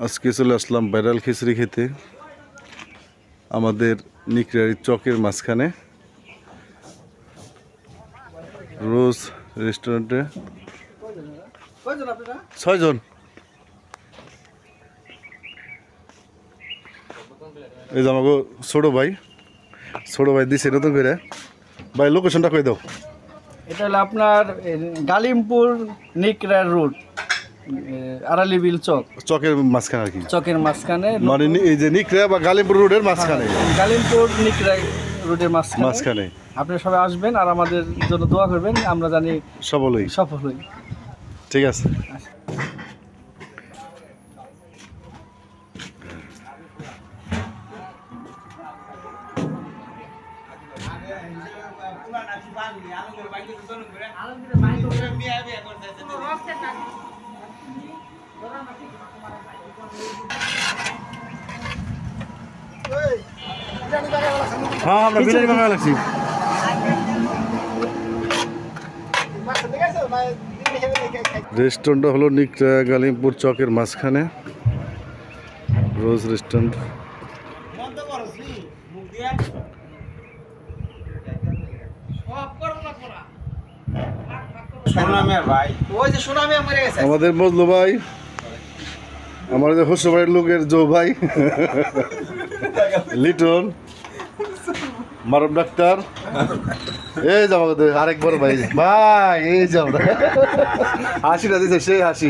আজকে চলে আসলাম ভাইরাল খিচুড়ি খেতে আমাদের নিকরারি চকের মাঝখানে রোজ রেস্টুরেন্টে। 6 জন। এই যে আমাকে ছোট ভাই দিছে নতুন করে। ভাই লোকেশনটা কই দাও। এটা হলো আপনার গালিমপুর নিকরার রোড, আড়ালি বিল চক, চকের মাঝখানে আর কি, চকের মাঝখানে, মানে এই যে নিকরা বা গালিমপুর রোডের মাঝখানে, গালিমপুর নিকরা রোডের মাঝখানে। মাঝখানে আপনারা সবাই আসবেন আর আমাদের জন্য দোয়া করবেন, আমরা জানি সফল হই। ঠিক আছে। হ্যাঁ, আমরা বিরিয়ানি বানানো লাগছি। রেস্টুরেন্টটা হলো নিকরা গালিমপুর চকের মাঝখানে, রোজ রেস্টুরেন্ট। আমাদের মজলু ভাই, আমাদের হোসবাড়ির লোকের জো ভাই, লিটন, মারব ডাক্তার, এই যে আমাদের আরেকবার ভাই এই যে আমরা হাসিটা দিচ্ছে, সেই হাসি।